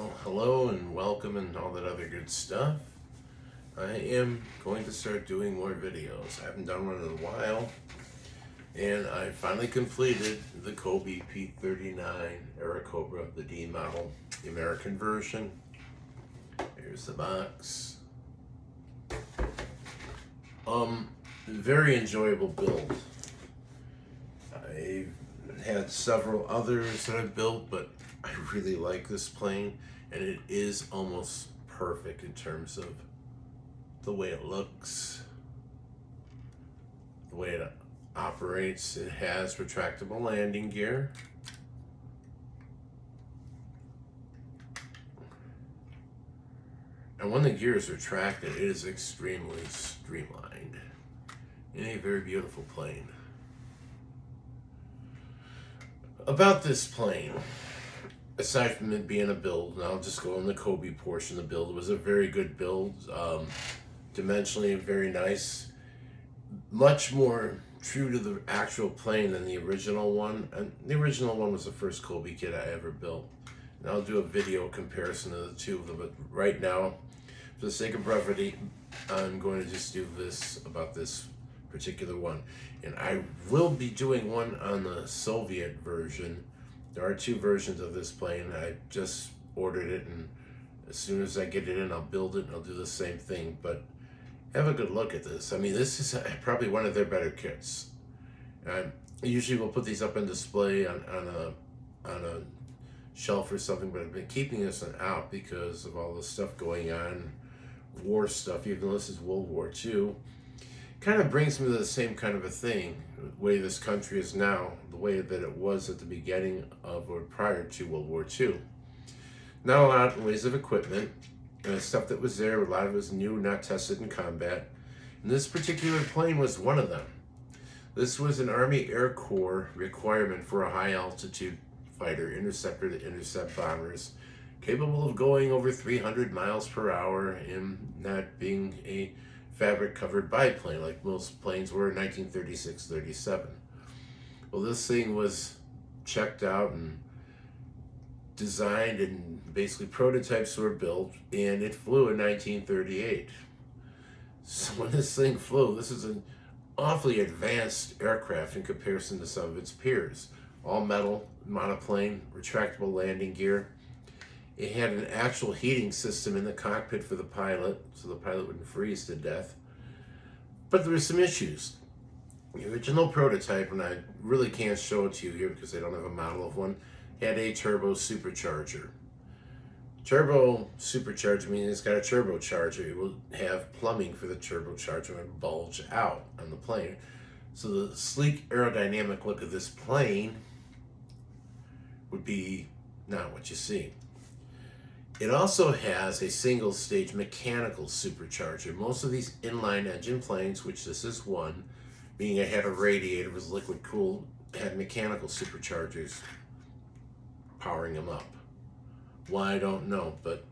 Well, hello and welcome and all that other good stuff. I am going to start doing more videos. I haven't done one in a while, and I finally completed the Cobi P39 Cobra, the D model, the American version. Here's the box. Very enjoyable build. I've had several others that I've built, but I really like this plane, and it is almost perfect in terms of the way it looks, the way it operates. It has retractable landing gear. And when the gear is retracted, it is extremely streamlined in a very beautiful plane. About this plane, aside from it being a build, and I'll just go on the Cobi portion of the build, it was a very good build. Dimensionally very nice. Much more true to the actual plane than the original one. And the original one was the first Cobi kit I ever built. And I'll do a video comparison of the two of them, but right now, for the sake of brevity, I'm going to just do this about this particular one. And I will be doing one on the Soviet version. There are two versions of this plane. I just ordered it, and as soon as I get it in, I'll build it and I'll do the same thing. But have a good look at this. I mean, this is probably one of their better kits. Usually we'll put these up on display on a shelf or something, but I've been keeping this one out because of all the stuff going on, war stuff, even though this is World War II. Kind of brings me to the same kind of a thing, the way this country is now, the way that it was at the beginning of or prior to World War II. Not a lot in ways of equipment, and stuff that was there, a lot of it was new, not tested in combat. And this particular plane was one of them. This was an Army Air Corps requirement for a high altitude fighter interceptor to intercept bombers, capable of going over 300 miles per hour and not being a fabric covered biplane like most planes were in 1936-37. Well, this thing was checked out and designed, and basically prototypes were built, and it flew in 1938. So when this thing flew, this is an awfully advanced aircraft in comparison to some of its peers. All metal, monoplane, retractable landing gear. It had an actual heating system in the cockpit for the pilot, so the pilot wouldn't freeze to death. But there were some issues. The original prototype, and I really can't show it to you here because I don't have a model of one, had a turbo supercharger. Turbo supercharger means it's got a turbocharger. It will have plumbing for the turbocharger and bulge out on the plane. So the sleek aerodynamic look of this plane would be not what you see. It also has a single stage mechanical supercharger. Most of these inline engine planes, which this is one, being it had a radiator, was liquid cooled, had mechanical superchargers powering them up. Why, I don't know, but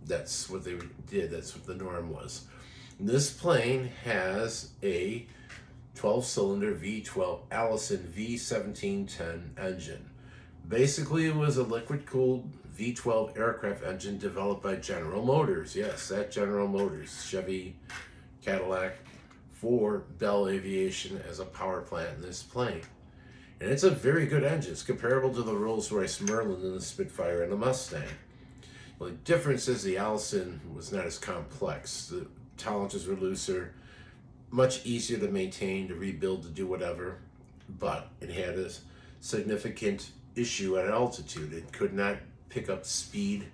that's what they did. That's what the norm was. This plane has a 12-cylinder V12 Allison V1710 engine. Basically, it was a liquid-cooled V12 aircraft engine developed by General Motors. Yes, that General Motors, Chevy, Cadillac, for Bell Aviation as a power plant in this plane. And it's a very good engine. It's comparable to the Rolls-Royce Merlin and the Spitfire and the Mustang. Well, the difference is the Allison was not as complex. The tolerances were looser, much easier to maintain, to rebuild, to do whatever. But it had a significant issue at altitude. It could not pick up speed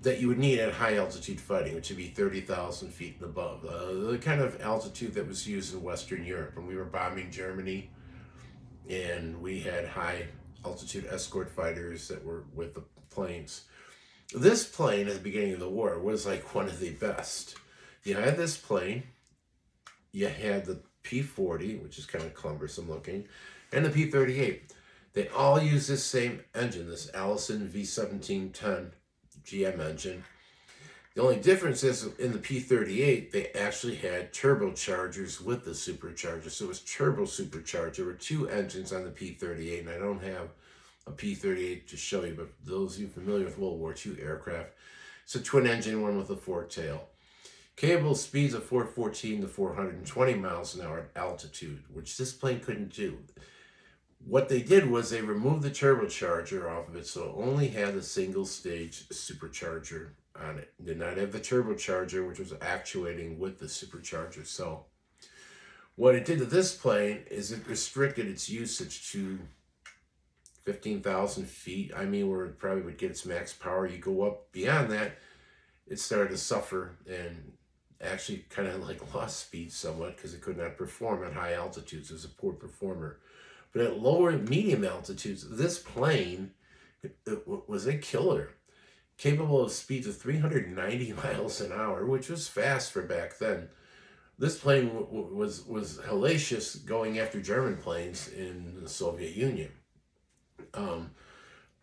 that you would need at high altitude fighting, which would be 30,000 feet and above. The kind of altitude that was used in Western Europe when we were bombing Germany, and we had high altitude escort fighters that were with the planes. This plane at the beginning of the war was like one of the best. You had this plane, you had the P40, which is kind of cumbersome looking, and the P38. They all use this same engine, this Allison V1710 GM engine. The only difference is in the P38, they actually had turbochargers with the supercharger. So it was turbo supercharger. There were two engines on the P38, and I don't have a P-38 to show you, but those of you familiar with World War II aircraft, it's a twin-engine one with a forked tail. Capable speeds of 414 to 420 miles an hour at altitude, which this plane couldn't do. What they did was they removed the turbocharger off of it, so it only had a single-stage supercharger on it. It did not have the turbocharger, which was actuating with the supercharger. So what it did to this plane is it restricted its usage to 15,000 feet. I mean, where it probably would get its max power. You go up beyond that, it started to suffer and actually kind of like lost speed somewhat because it could not perform at high altitudes. It was a poor performer. But at lower and medium altitudes, this plane was a killer, capable of speeds of 390 miles an hour, which was fast for back then. This plane was hellacious going after German planes in the Soviet Union.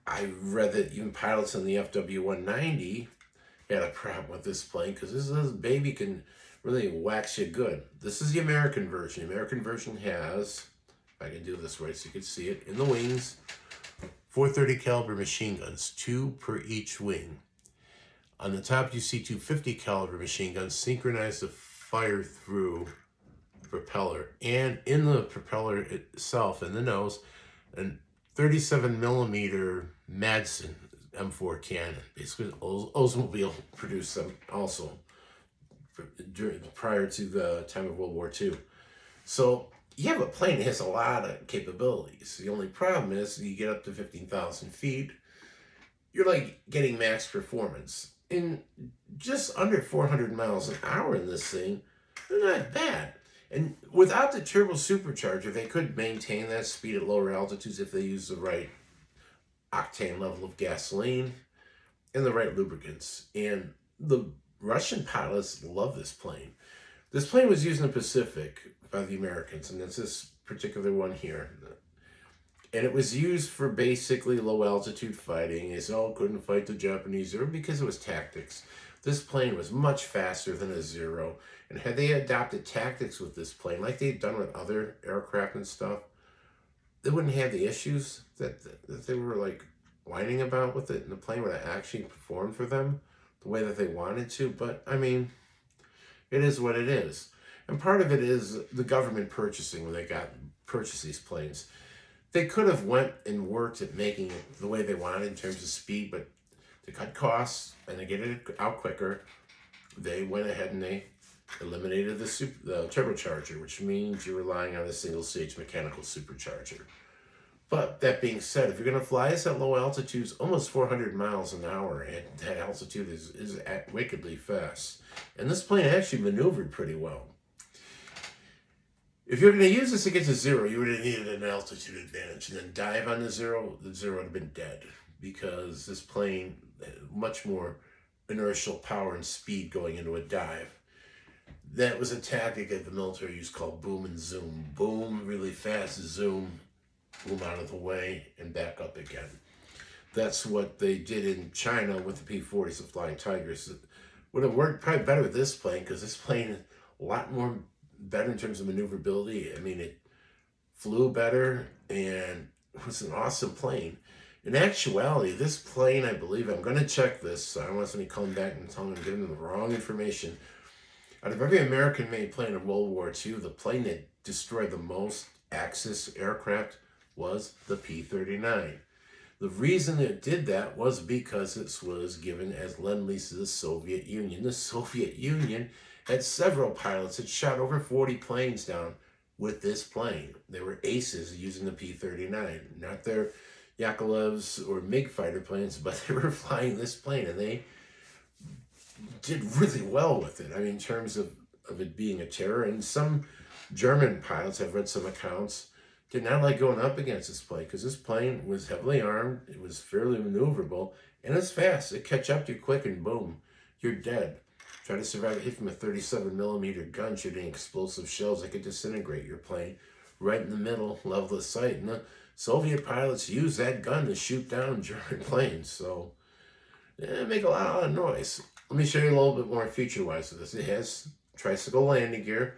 I read that even pilots in the FW-190 had a problem with this plane because this baby can really wax you good. This is the American version. The American version has, if I can do this right so you can see it, in the wings, 430 caliber machine guns, 2 per each wing. On the top you see 250 caliber machine guns synchronized to fire through the propeller, and in the propeller itself, in the nose, an 37 millimeter Madsen M4 cannon. Basically, Oldsmobile produced them also prior to the time of World War II. So you have a plane that has a lot of capabilities. The only problem is you get up to 15,000 feet, you're like getting max performance. In just under 400 miles an hour in this thing, they're not bad. And without the turbo supercharger, they could maintain that speed at lower altitudes if they use the right octane level of gasoline and the right lubricants. And the Russian pilots love this plane. This plane was used in the Pacific by the Americans, and it's this particular one here. And it was used for basically low altitude fighting. They couldn't fight the Japanese because it was tactics. This plane was much faster than a Zero. And had they adopted tactics with this plane, like they'd done with other aircraft and stuff, they wouldn't have the issues that they were like whining about with it. And the plane would have actually performed for them the way that they wanted to. But I mean, it is what it is. And part of it is the government purchasing when they purchased these planes. They could have went and worked at making it the way they wanted in terms of speed, but to cut costs and to get it out quicker, they went ahead and they eliminated the turbocharger, which means you're relying on a single-stage mechanical supercharger. But that being said, if you're going to fly this at low altitudes, almost 400 miles an hour at that altitude is wickedly fast. And this plane actually maneuvered pretty well. If you're going to use this to get to Zero, you would have needed an altitude advantage. And then dive on the Zero would have been dead. Because this plane had much more inertial power and speed going into a dive. That was a tactic that the military used called boom and zoom. Boom really fast, zoom, boom out of the way, and back up again. That's what they did in China with the P-40s, the Flying Tigers. It would have worked probably better with this plane because this plane is a lot more better in terms of maneuverability. I mean, it flew better and was an awesome plane. In actuality, this plane, I believe, I'm going to check this, so I don't want somebody coming back and telling me I'm giving them the wrong information. Out of every American-made plane in World War II, the plane that destroyed the most Axis aircraft was the P-39. The reason it did that was because it was given as Lend-Lease to the Soviet Union. The Soviet Union had several pilots that shot over 40 planes down with this plane. They were aces using the P-39, not their Yakovlevs or MiG fighter planes, but they were flying this plane, and they did really well with it. I mean, in terms of it being a terror, and some German pilots, I've read some accounts, did not like going up against this plane because this plane was heavily armed, it was fairly maneuverable, and it's fast. It catch up to you quick and boom, you're dead. Try to survive a hit from a 37 millimeter gun shooting explosive shells that could disintegrate your plane right in the middle, level of sight. And the Soviet pilots used that gun to shoot down German planes, so it make a lot of noise. Let me show you a little bit more feature-wise of this. It has tricycle landing gear,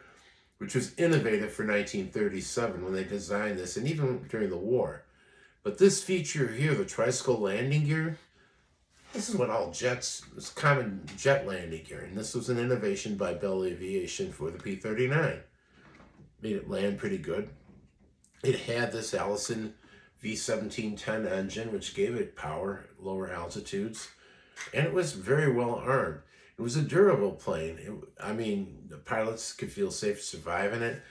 which was innovative for 1937 when they designed this, and even during the war. But this feature here, the tricycle landing gear, this is what all jets, it's common jet landing gear. And this was an innovation by Bell Aviation for the P39. Made it land pretty good. It had this Allison V1710 engine, which gave it power at lower altitudes. And it was very well armed. It was a durable plane. The pilots could feel safe surviving it.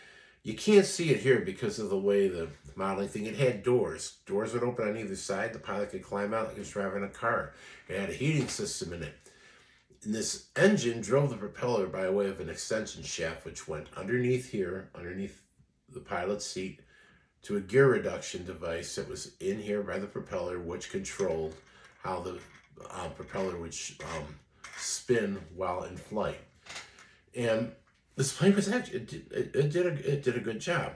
You can't see it here because of the way the modeling thing, it had doors. Doors would open on either side. The pilot could climb out like he was driving a car. It had a heating system in it. And this engine drove the propeller by way of an extension shaft, which went underneath here, underneath the pilot's seat, to a gear reduction device that was in here by the propeller, which controlled how the propeller would spin while in flight. And this plane was actually, it did a good job.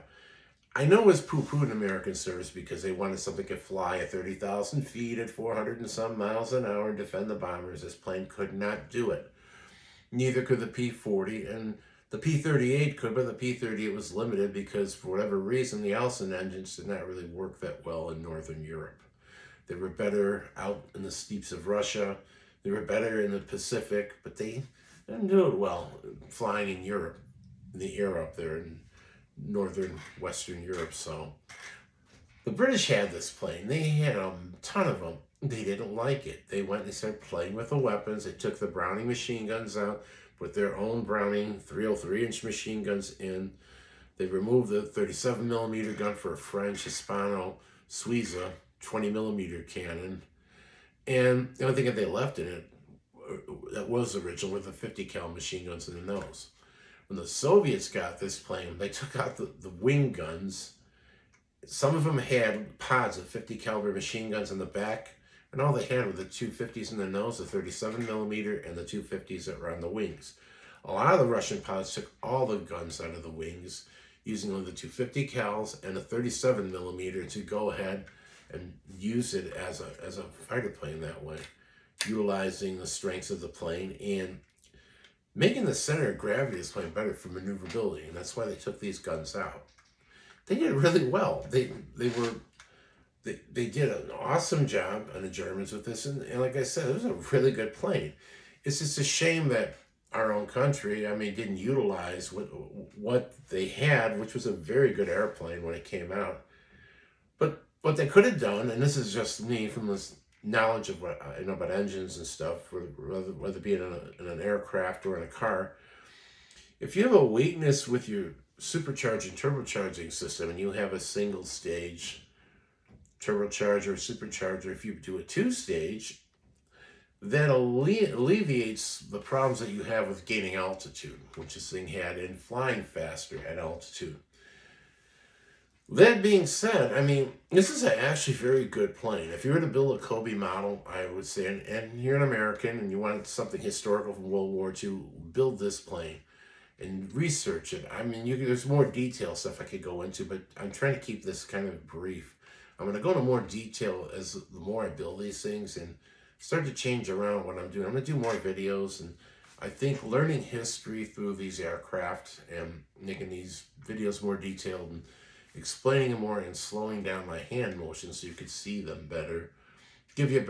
I know it was poo-pooed in American service because they wanted something that could fly at 30,000 feet at 400 and some miles an hour and defend the bombers. This plane could not do it. Neither could the P-40, and the P-38 could, but the P-38 was limited because for whatever reason, the Allison engines did not really work that well in Northern Europe. They were better out in the steppes of Russia. They were better in the Pacific, but they didn't do it well flying in Europe, in the air up there in northern Western Europe. So the British had this plane. They had a ton of them. They didn't like it. They went and started playing with the weapons. They took the Browning machine guns out, put their own Browning 303-inch machine guns in. They removed the 37 millimeter gun for a French Hispano Suiza 20 millimeter cannon. And the only thing that they left in it that was original were the 50 cal machine guns in the nose. When the Soviets got this plane, they took out the wing guns. Some of them had pods of 50 caliber machine guns in the back, and all they had were the 250s in the nose, the 37 millimeter, and the 250s that were on the wings. A lot of the Russian pilots took all the guns out of the wings, using only the 250 cals and a 37 millimeter to go ahead and use it as a fighter plane that way, utilizing the strengths of the plane and making the center of gravity of this plane better for maneuverability, and that's why they took these guns out. They did really well. They did an awesome job on the Germans with this, and like I said, it was a really good plane. It's just a shame that our own country, didn't utilize what they had, which was a very good airplane when it came out. But what they could have done, and this is just me from this knowledge of what I know about engines and stuff, whether it be in an aircraft or in a car, if you have a weakness with your supercharging turbocharging system and you have a single stage turbocharger or supercharger, if you do a two-stage, that alleviates the problems that you have with gaining altitude, which this thing had in flying faster at altitude. That being said, this is actually very good plane. If you were to build a Cobi model, I would say, and you're an American and you want something historical from World War II, build this plane and research it. There's more detail stuff I could go into, but I'm trying to keep this kind of brief. I'm going to go into more detail as the more I build these things and start to change around what I'm doing. I'm going to do more videos, and I think learning history through these aircraft and making these videos more detailed and explaining them more and slowing down my hand motion so you could see them better, give you a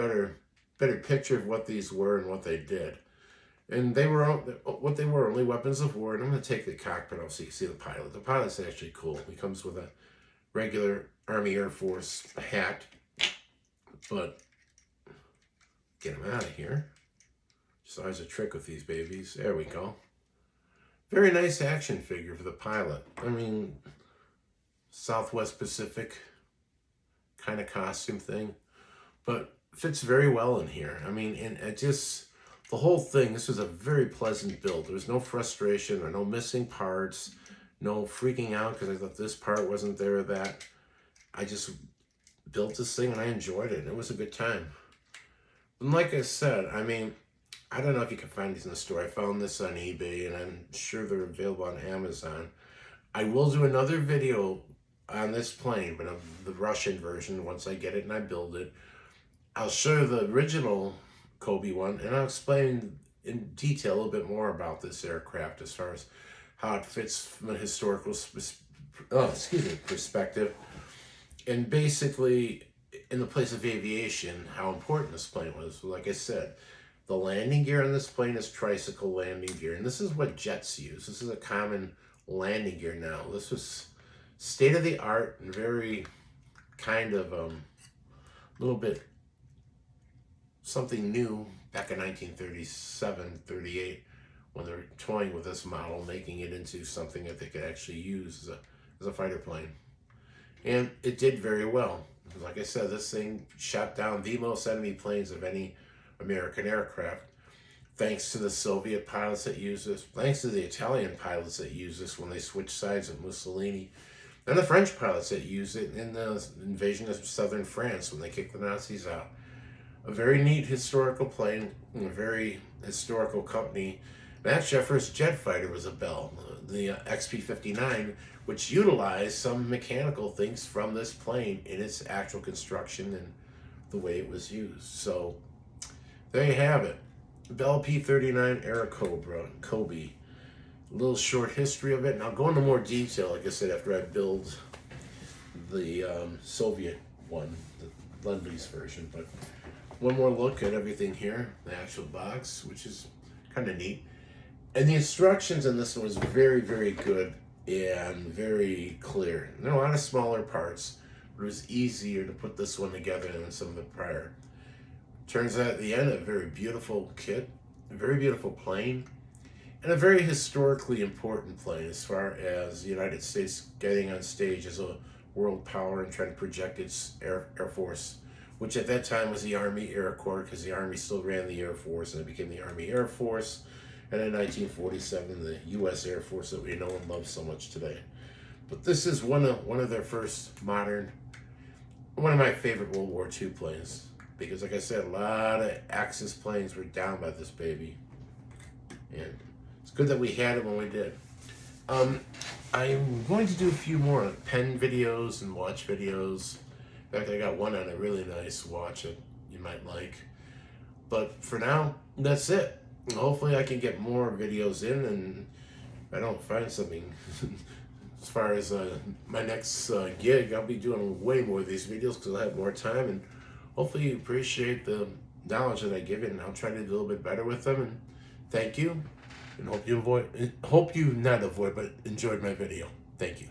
better picture of what these were and what they did. And they were what they were, only weapons of war. And I'm going to take the cockpit off so you can see the pilot. The pilot's actually cool. He comes with a regular Army Airforce hat, but get him out of here. Just always a trick with these babies. There we go. Very nice action figure for the pilot. Southwest Pacific kind of costume thing, but fits very well in here. And it just, the whole thing, this was a very pleasant build. There was no frustration or no missing parts, no freaking out because I thought this part wasn't there or that. I just built this thing and I enjoyed it. It was a good time. And like I said, I don't know if you can find these in the store. I found this on eBay and I'm sure they're available on Amazon. I will do another video on this plane, but of the Russian version once I get it and I build it. I'll show the original Cobi one and I'll explain in detail a little bit more about this aircraft as far as how it fits from a historical perspective. And basically, in the place of aviation, how important this plane was. Like I said, the landing gear on this plane is tricycle landing gear, and this is what jets use. This is a common landing gear now. This was state of the art and very kind of little bit something new back in 1937, 38, when they were toying with this model, making it into something that they could actually use as a fighter plane. And it did very well. Like I said, this thing shot down the most enemy planes of any American aircraft, thanks to the Soviet pilots that used this, thanks to the Italian pilots that used this when they switched sides with Mussolini, and the French pilots that used it in the invasion of southern France when they kicked the Nazis out. A very neat historical plane, and a very historical company. And actually, our first jet fighter was a Bell, the XP-59, which utilized some mechanical things from this plane in its actual construction and the way it was used. So there you have it. Bell P39 Airacobra, Cobi. A little short history of it, and I'll go into more detail, like I said, after I build the Soviet one, the Lend-Lease version. But one more look at everything here, the actual box, which is kind of neat. And the instructions in this one was very, very good and very clear. There are a lot of smaller parts, but it was easier to put this one together than some of the prior. Turns out at the end, a very beautiful kit, a very beautiful plane, and a very historically important plane as far as the United States getting on stage as a world power and trying to project its Air Force, which at that time was the Army Aircorps, because the Army still ran the Air Force, and it became the Army Air Force, and in 1947, the U.S. Air Force that we know and love so much today. But this is one of their first modern, one of my favorite World War II planes, because like I said, a lot of Axis planes were down by this baby, and it's good that we had it when we did. I'm going to do a few more pen videos and watch videos. In fact, I got one on a really nice watch that you might like. But for now, that's it. Hopefully I can get more videos in, and if I don't find something as far as my next gig, I'll be doing way more of these videos because I'll have more time, and hopefully you appreciate the knowledge that I give you, and I'll try to do a little bit better with them. And thank you, and hope you enjoyed my video. Thank you.